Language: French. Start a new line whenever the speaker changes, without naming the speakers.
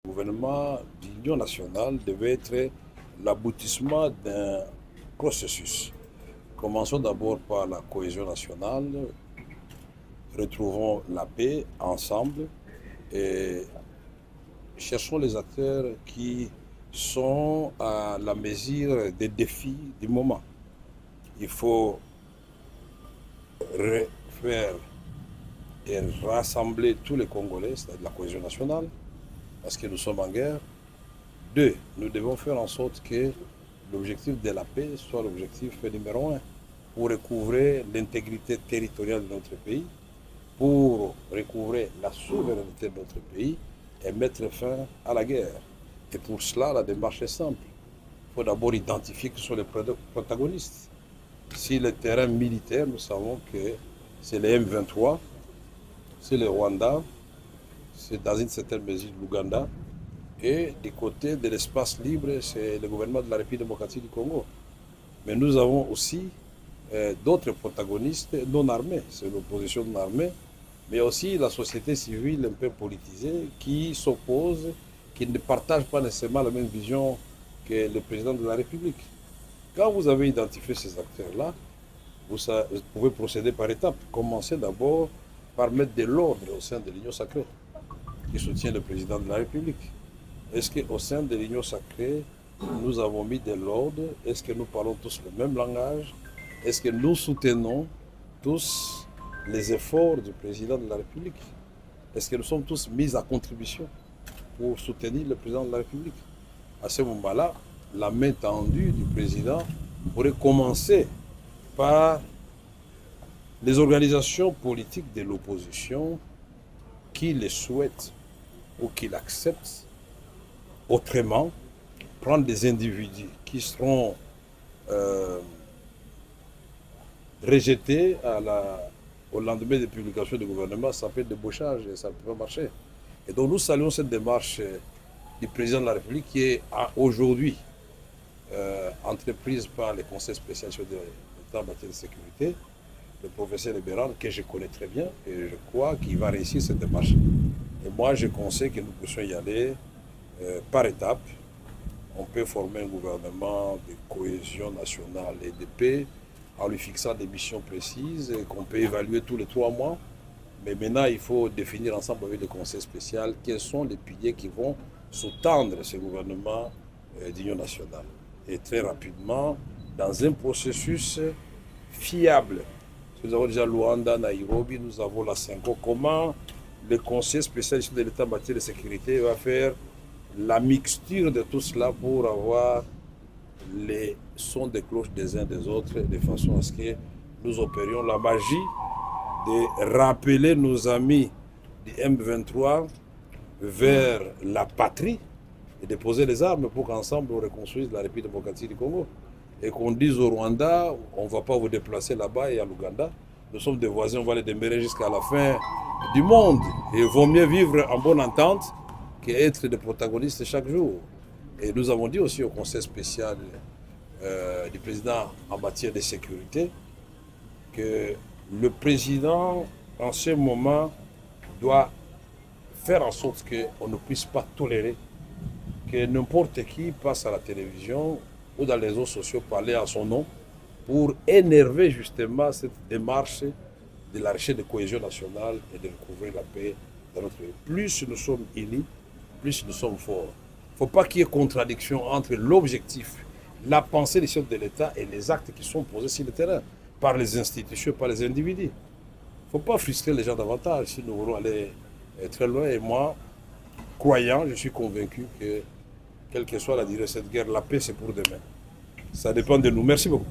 Le gouvernement d'union nationale devait être l'aboutissement d'un processus. Commençons d'abord par la cohésion nationale, retrouvons la paix ensemble et cherchons les acteurs qui sont à la mesure des défis du moment. Il faut faire et rassembler tous les Congolais, c'est-à-dire la cohésion nationale, parce que nous sommes en guerre. Deux, nous devons faire en sorte que l'objectif de la paix soit l'objectif numéro un pour recouvrer l'intégrité territoriale de notre pays, pour recouvrer la souveraineté de notre pays et mettre fin à la guerre. Et pour cela, la démarche est simple. Il faut d'abord identifier qui sont les protagonistes. Si le terrain militaire, nous savons que c'est les M23, c'est le Rwanda, c'est dans une certaine mesure l'Ouganda, et du côté de l'espace libre, c'est le gouvernement de la République démocratique du Congo. Mais nous avons aussi d'autres protagonistes non armés, c'est l'opposition non armée, mais aussi la société civile un peu politisée qui s'oppose, qui ne partage pas nécessairement la même vision que le président de la République. Quand vous avez identifié ces acteurs-là, vous pouvez procéder par étapes. Commencez d'abord par mettre de l'ordre au sein de l'Union sacrée, qui soutient le président de la République. Est-ce qu'au sein de l'Union sacrée, nous avons mis de l'ordre? Est-ce que nous parlons tous le même langage? Est-ce que nous soutenons tous les efforts du président de la République? Est-ce que nous sommes tous mis à contribution pour soutenir le président de la République? À ce moment-là, la main tendue du président pourrait commencer par les organisations politiques de l'opposition qui le souhaitent ou qui l'acceptent. Autrement, prendre des individus qui seront rejetés au lendemain des publications du gouvernement, ça fait débauchage et ça ne peut pas marcher. Et donc nous saluons cette démarche du président de la République qui est aujourd'hui entreprise par le Conseil spécial sur l'État en matière de sécurité, le professeur Libéral, que je connais très bien, et je crois qu'il va réussir cette démarche. Et moi, je conseille que nous puissions y aller par étapes. On peut former un gouvernement de cohésion nationale et de paix en lui fixant des missions précises qu'on peut évaluer tous les 3 mois. Mais maintenant, il faut définir ensemble avec le Conseil spécial quels sont les piliers qui vont sous-tendre ce gouvernement d'union nationale. Et très rapidement, dans un processus fiable. Nous avons déjà Luanda, Nairobi, nous avons la CENCO. Comment le Conseil spécial de l'État en matière de sécurité va faire la mixture de tout cela pour avoir les sons de cloche des uns des autres, de façon à ce que nous opérions la magie de rappeler nos amis du M23 vers la patrie et de poser les armes pour qu'ensemble on reconstruise la République démocratique du Congo. Et qu'on dise au Rwanda, on ne va pas vous déplacer là-bas, et à l'Ouganda, nous sommes des voisins, on va les demeurer jusqu'à la fin du monde. Et il vaut mieux vivre en bonne entente qu'être des protagonistes chaque jour. Et nous avons dit aussi au Conseil spécial du président en matière de sécurité que le président, en ce moment, doit faire en sorte qu'on ne puisse pas tolérer que n'importe qui passe à la télévision ou dans les réseaux sociaux parler à son nom pour énerver justement cette démarche de la recherche de cohésion nationale et de recouvrir la paix dans notre pays. Plus nous sommes unis, plus nous sommes forts. Il ne faut pas qu'il y ait contradiction entre l'objectif, la pensée des chefs de l'État et les actes qui sont posés sur le terrain, par les institutions, par les individus. Il ne faut pas frustrer les gens davantage si nous voulons aller très loin. Et moi, croyant, je suis convaincu que, quelle que soit la durée de cette guerre, la paix c'est pour demain. Ça dépend de nous. Merci beaucoup.